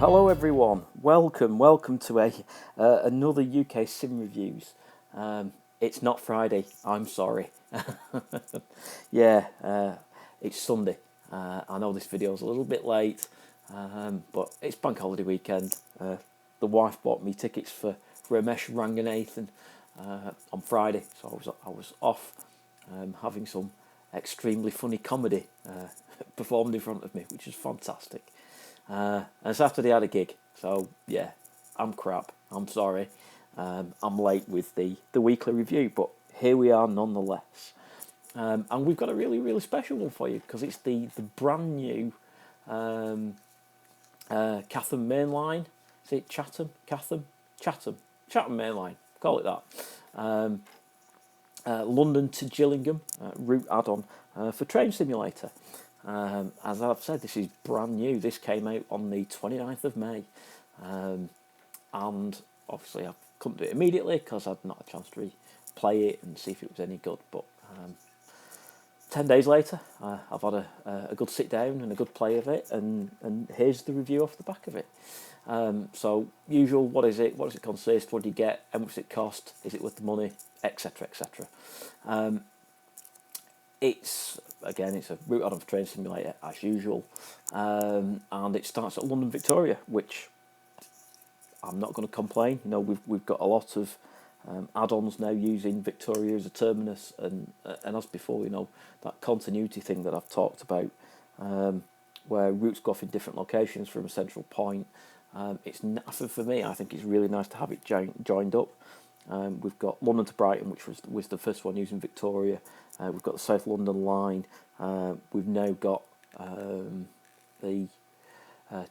Hello everyone. Welcome to another UK Sim Reviews. It's not Friday. I'm sorry. yeah, it's Sunday. I know this video's a little bit late, but it's bank holiday weekend. The wife bought me tickets for Ramesh Ranganathan on Friday, so I was off having some extremely funny comedy performed in front of me, which is fantastic. And Saturday I had a gig, so yeah, I'm crap. I'm sorry. I'm late with the weekly review, but here we are nonetheless. And we've got a really special one for you because it's the brand new Chatham Mainline. Is it Chatham Mainline? Call it that. London to Gillingham route add-on for Train Simulator. As I've said, this is brand new. This came out on the 29th of May. And obviously I couldn't do it immediately because I'd not had a chance to play it and see if it was any good. But 10 days later, I've had a good sit down and a good play of it, and here's the review off the back of it. So, usual, what is it? What does it consist? What do you get? How much does it cost? Is it worth the money? Etc. etc. It's a route out of Train Simulator as usual, and it starts at London Victoria, which I'm not going to complain. You know, we've got a lot of add-ons now using Victoria as a terminus, and as before, you know, that continuity thing that I've talked about, where routes go off in different locations from a central point. It's for me. I think it's really nice to have it joined up. We've got London to Brighton, which was the first one using Victoria. We've got the South London line. We've now got the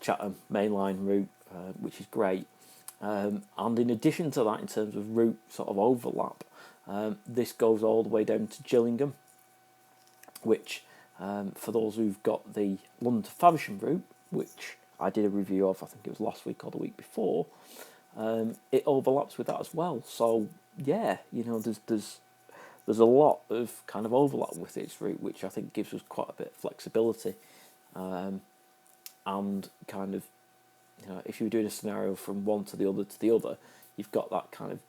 Chatham Mainline route, which is great. And in addition to that, in terms of route sort of overlap, this goes all the way down to Gillingham, which for those who've got the London to Faversham route, which I did a review of, I think it was last week or the week before, it overlaps with that as well. So yeah, you know, there's a lot of kind of overlap with its route, which I think gives us quite a bit of flexibility, and kind of, you know, if you were doing a scenario from one to the other, you've got that kind of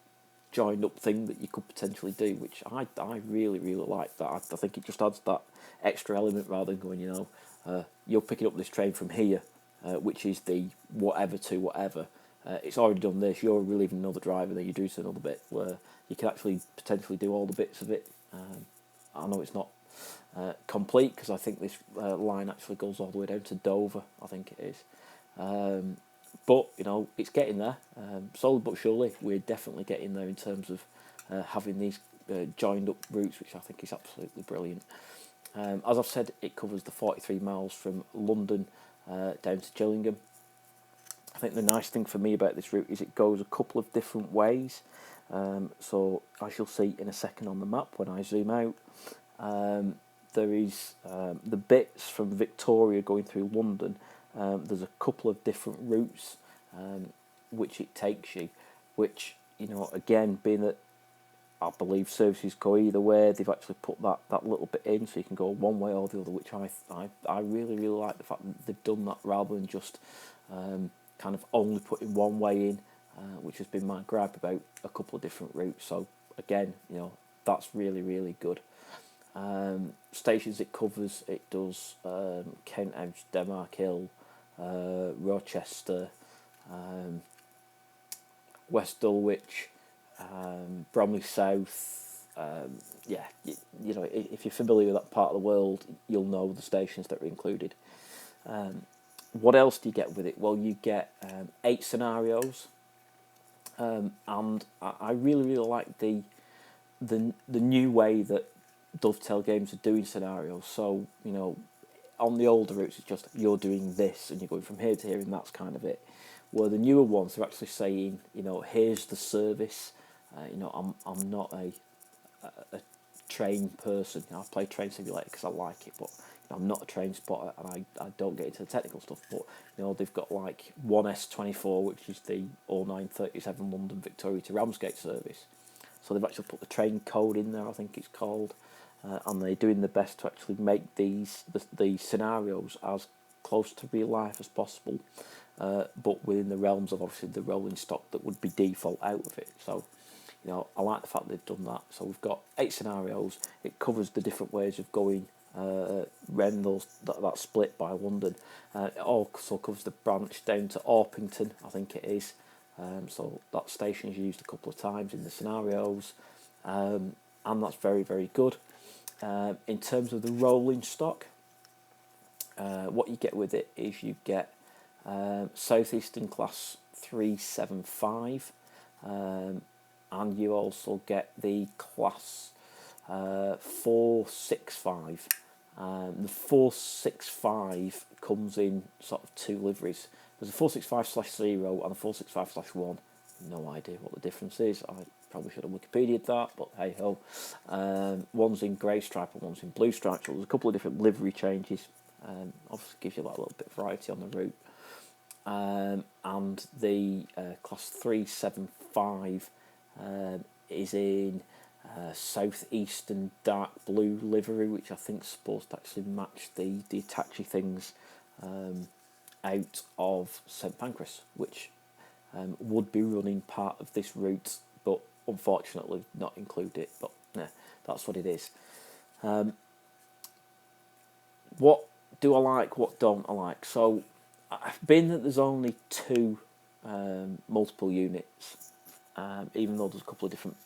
joined up thing that you could potentially do, which I really like that. I think it just adds that extra element rather than going, you know, you're picking up this train from here, which is the whatever to whatever. It's already done this, you're relieving another driver, then you do to another bit, where you can actually potentially do all the bits of it. I know it's not complete, because I think this line actually goes all the way down to Dover, I think it is. But, you know, it's getting there. Slowly but surely, we're definitely getting there in terms of having these joined up routes, which I think is absolutely brilliant. As I've said, it covers the 43 miles from London down to Gillingham. I think the nice thing for me about this route is it goes a couple of different ways. So as you'll see in a second on the map when I zoom out, there is the bits from Victoria going through London. There's a couple of different routes which it takes you, which, you know, again, being that I believe services go either way, they've actually put that little bit in so you can go one way or the other, which I really like the fact that they've done that rather than just kind of only putting one way in, which has been my gripe about a couple of different routes. So again, you know, that's really good. Stations it covers, it does Kent House, Denmark Hill, Rochester, West Dulwich, Bromley South. Yeah, you know, if you're familiar with that part of the world, you'll know the stations that are included. What else do you get with it? Well, you get 8 scenarios, and I really like the new way that Dovetail Games are doing scenarios. So, you know, on the older routes, it's just you're doing this and you're going from here to here, and that's kind of it. Where the newer ones are actually saying, you know, here's the service. You know, I'm not a train person. You know, I play Train Simulator because I like it, but you know, I'm not a train spotter, and I don't get into the technical stuff. But you know, they've got like 1S24, which is the 0937 London Victoria to Ramsgate service. So they've actually put the train code in there, I think it's called, and they're doing the best to actually make the scenarios as close to real life as possible. but within the realms of obviously the rolling stock that would be default out of it. So, I like the fact they've done that. So we've got 8 scenarios. It covers the different ways of going around that split by London. It also covers the branch down to Orpington, I think it is. So that station is used a couple of times in the scenarios, and that's very, very good. In terms of the rolling stock, what you get with it is you get Southeastern Class 375, and you also get the Class 465. The 465 comes in sort of 2 liveries. There's a 465/0 and a 465/1. No idea what the difference is. I probably should have Wikipedia'd that, but hey ho. One's in grey stripe and one's in blue stripe. So there's a couple of different livery changes. Obviously gives you like a little bit of variety on the route. And the Class 375 is in southeastern dark blue livery, which I think is supposed to actually match the Attache things out of St Pancras, which would be running part of this route, but unfortunately not include it. But that's what it is. What do I like? What don't I like? So, being that there's only 2 multiple units, even though there's a couple of different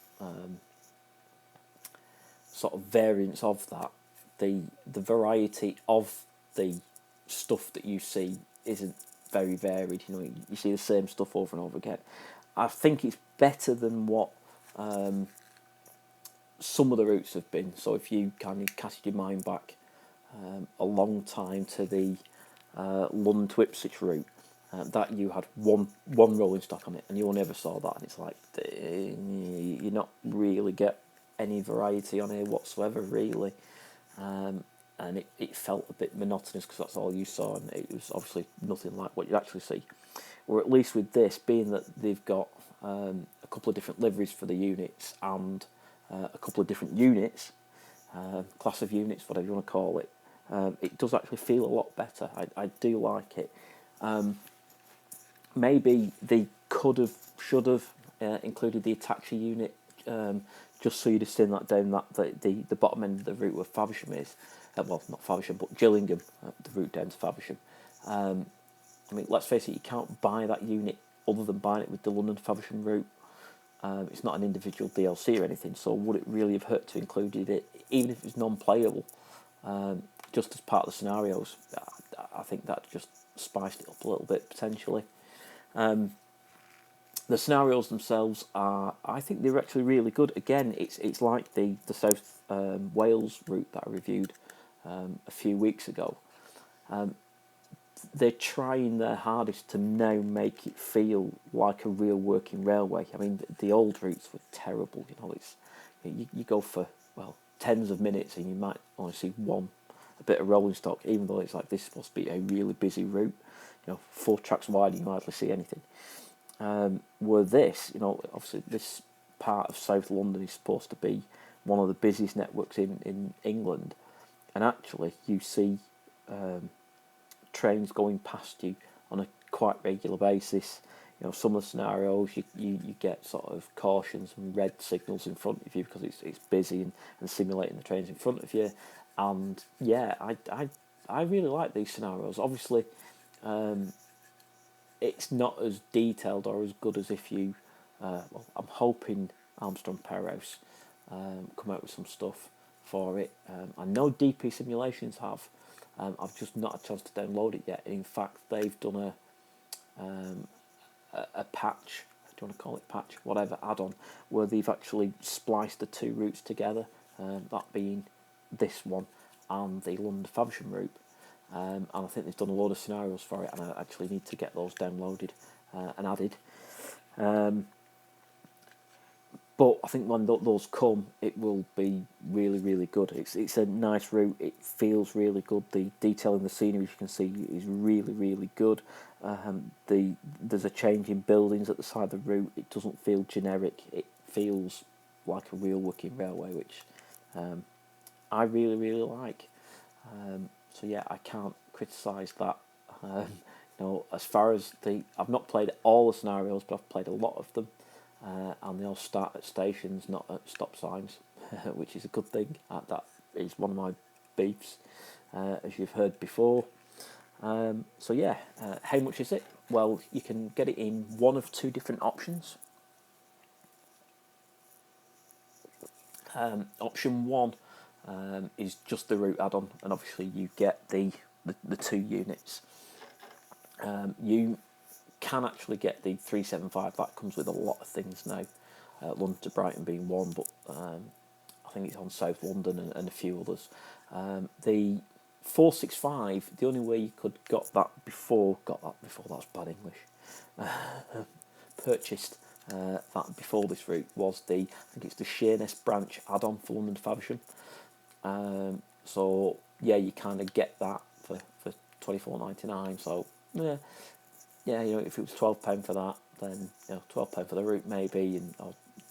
sort of variants of that, the variety of the stuff that you see isn't very varied. You see the same stuff over and over again. I think it's better than what some of the routes have been. So if you kind of cast your mind back a long time to the London to Ipswich route, that you had one rolling stock on it, and you only ever saw that, and it's like you not really get any variety on here whatsoever, really. And it felt a bit monotonous because that's all you saw, and it was obviously nothing like what you actually see. Or at least with this, being that they've got a couple of different liveries for the units and a couple of different units, class of units, whatever you want to call it, it does actually feel a lot better. I do like it. Maybe they could have, should have included the Attache unit, just so you'd have seen that down the bottom end of the route where Faversham is. Well, not Faversham, but Gillingham, the route down to Faversham. I mean, let's face it, you can't buy that unit other than buying it with the London to Faversham route. It's not an individual DLC or anything, so would it really have hurt to include it, even if it's non-playable, just as part of the scenarios? I think that just spiced it up a little bit, potentially. The scenarios themselves I think they're actually really good. Again, it's like the South Wales route that I reviewed a few weeks ago. They're trying their hardest to now make it feel like a real working railway. I mean, the old routes were terrible. You go for tens of minutes and you might only see a bit of rolling stock, even though it's like this is supposed to be a really busy route. 4 tracks wide, you hardly see anything. Were this, obviously this part of South London is supposed to be one of the busiest networks in England, and actually you see trains going past you on a quite regular basis. Some of the scenarios you get sort of cautions and red signals in front of you because it's busy and simulating the trains in front of you. And yeah, I really like these scenarios. Obviously, it's not as detailed or as good as if you. I'm hoping Armstrong Powerhouse come out with some stuff for it. I know DP Simulations have. I've just not had a chance to download it yet. In fact, they've done a patch. Do you want to call it patch? Whatever, add-on, where they've actually spliced the 2 routes together. That being this one and the London Faversham route. And I think they've done a load of scenarios for it, and I actually need to get those downloaded and added. But I think when those come, it will be really, really good. It's a nice route. It feels really good. The detail in the scenery, as you can see, is really, really good. There's a change in buildings at the side of the route. It doesn't feel generic. It feels like a real working railway, which I really, really like. So yeah, I can't criticise that. as far as I've not played all the scenarios, but I've played a lot of them, and they all start at stations, not at stop signs, which is a good thing. That is one of my beefs, as you've heard before. So yeah, how much is it? Well, you can get it in one of two different options. Option one is just the route add-on, and obviously you get the 2 units. You can actually get the 375. That comes with a lot of things now. London to Brighton being one, but I think it's on South London and a few others. The 465, the only way you could got that before, that's bad English, purchased that before this route was I think it's the Sheerness branch add-on for London to Faversham. So yeah, you kind of get that for £24.99. So yeah, if it was £12 for that, then £12 for the route maybe, and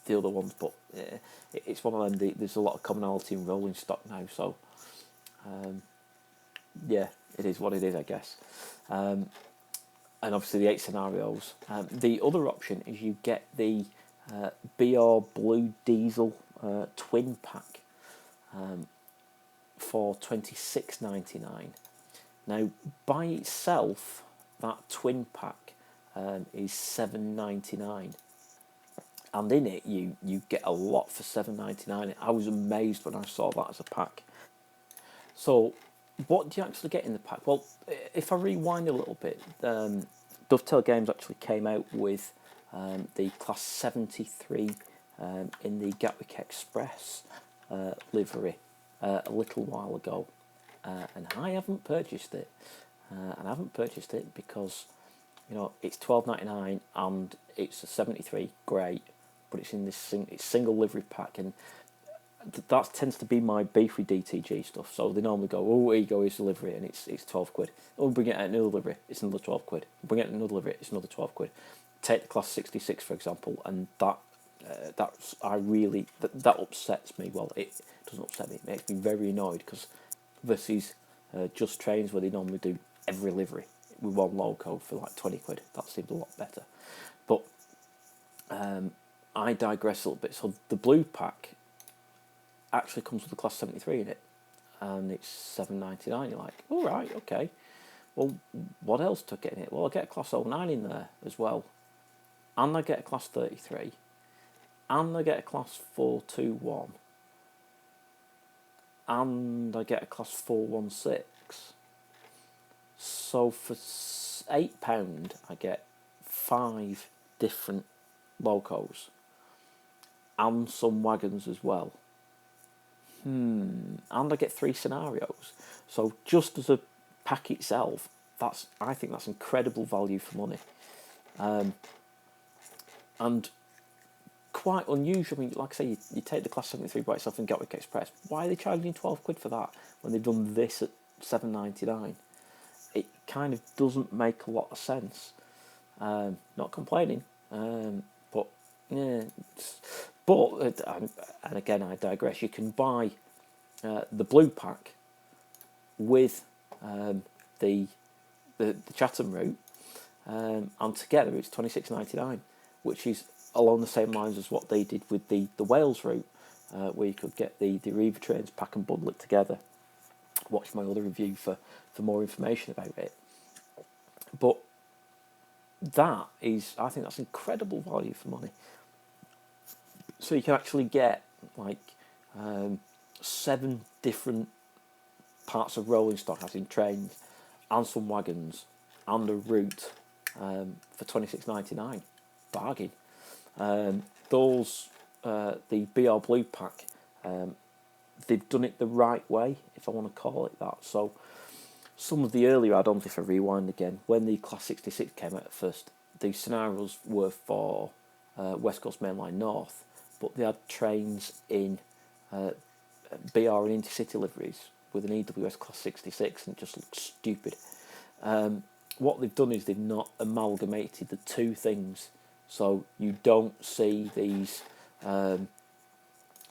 the other ones. But yeah, it's one of them. There's a lot of commonality in rolling stock now, so yeah, it is what it is, I guess. And obviously the 8 scenarios. The other option is you get the BR Blue Diesel twin pack for £26.99. Now, by itself, that twin pack is £7.99, and in it you get a lot for £7.99. I was amazed when I saw that as a pack. So, what do you actually get in the pack? Well, if I rewind a little bit, Dovetail Games actually came out with the Class 73 in the Gatwick Express livery a little while ago, and I haven't purchased it. And I haven't purchased it because it's £12.99 and it's a 73, great, but it's in this it's single livery pack, and that tends to be my beef with DTG stuff. So they normally go, oh, here you go, here's the livery, and it's £12. Oh, bring it out another livery, it's another £12. Bring it out another livery, it's another £12. Take the Class 66 for example, and that upsets me. Well, it doesn't upset me, it makes me very annoyed, because versus Just Trains, where they normally do every livery with one logo for like £20, that seemed a lot better. But I digress a little bit. So the blue pack actually comes with the Class 73 in it, and it's £7.99. You're like, all right, okay. Well, what else to get in it? Well, I get a Class 09 in there as well, and I get a Class 33, and I get a Class 421, and I get a Class 416. So for £8, I get 5 different locos and some wagons as well. And I get 3 scenarios. So just as a pack itself, I think that's incredible value for money, and quite unusual. I mean, like I say, you take the Class 73 by itself and Gatwick Express. Why are they charging you £12 for that when they've done this at £7.99? It kind of doesn't make a lot of sense. Not complaining, but yeah. And again, I digress. You can buy the blue pack with the Chatham route, and together it's £26.99, which is along the same lines as what they did with the Wales route, where you could get the Arriva trains, pack and bundle it together. Watch my other review for more information about it. But I think that's incredible value for money. So you can actually get like 7 different parts of rolling stock, as in trains, and some wagons, and a route for £26.99. Bargain. The BR Blue pack, they've done it the right way, if I want to call it that. So some of the earlier add-ons, if I rewind again, when the Class 66 came out at first, the scenarios were for West Coast Mainline North, but they had trains in BR and intercity liveries with an EWS Class 66, and it just looked stupid. What they've done is they've not amalgamated the two things, so you don't see these the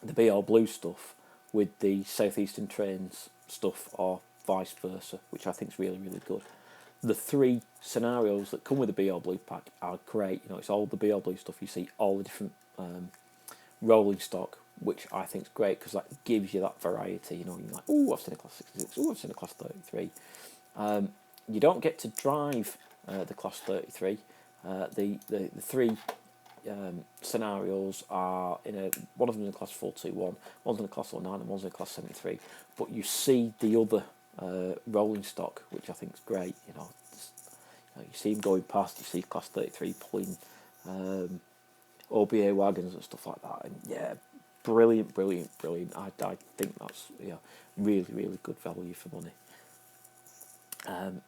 BR Blue stuff with the Southeastern Trains stuff, or vice versa, which I think is really, really good. the 3 scenarios that come with the Be All Blue pack are great. You know, it's all the Be All Blue stuff. You see all the different rolling stock, which I think is great because that gives you that variety. You know, you're like, oh, I've seen a Class 66, oh, I've seen a Class 33. You don't get to drive the Class 33. The 3 scenarios are one of them in a Class 421, one's in a Class 09, and one's in a Class 73. But you see the other rolling stock, which I think is great. You know, you see him going past. You see Class 33 pulling OBA wagons and stuff like that, and yeah, brilliant. I think that's really good value for money.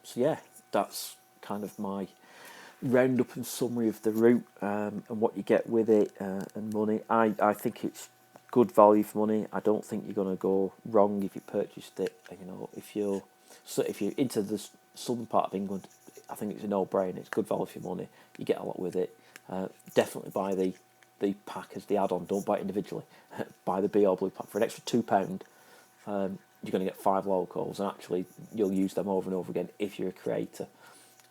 So yeah, that's kind of my roundup and summary of the route and what you get with it and money. I think it's good value for money. I don't think you're going to go wrong if you purchased it. You know, if you're into the southern part of England, I think it's a no-brainer. It's good value for money. You get a lot with it. Definitely buy the pack as the add-on. Don't buy it individually. Buy the Be All Blue pack for an extra £2. You're going to get 5 locals, and actually you'll use them over and over again if you're a creator.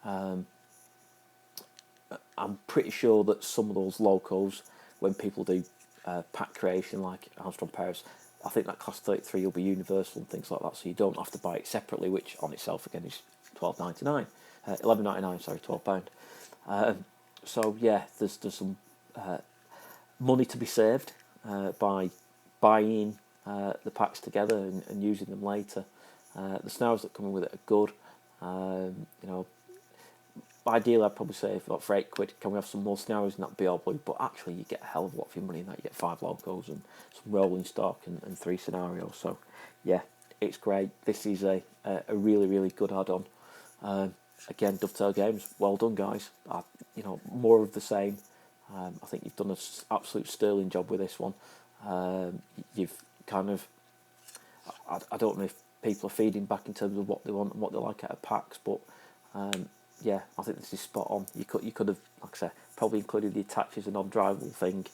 I'm pretty sure that some of those locals, when people do pack creation like Armstrong Powerhouse, I think that Class 33 will be universal and things like that, so you don't have to buy it separately, which on itself again is £12.99, £11.99, sorry, £12. So yeah, there's some money to be saved by buying the packs together and using them later. The scenarios that come in with it are good. You know, ideally I'd probably say for £8, can we have some more scenarios in that Be All Blue? But actually you get a hell of a lot for your money in that. You get 5 locos and some rolling stock and 3 scenarios. So yeah, it's great. This is a really good add-on. Again, Dovetail Games, well done guys. You know, more of the same. I think you've done an absolute sterling job with this one. You've kind of, I don't know if people are feeding back in terms of what they want and what they like out of packs, but yeah, I think this is spot on. You could have, like I said, probably included the attaches and non-drivable thing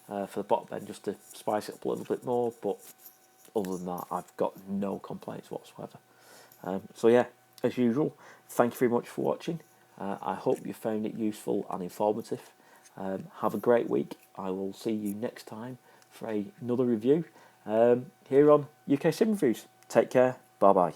for the bottom end just to spice it up a little bit more, but other than that, I've got no complaints whatsoever. So yeah, as usual, thank you very much for watching. I hope you found it useful and informative. Have a great week. I will see you next time for another review here on UK Sim Reviews. Take care. Bye bye.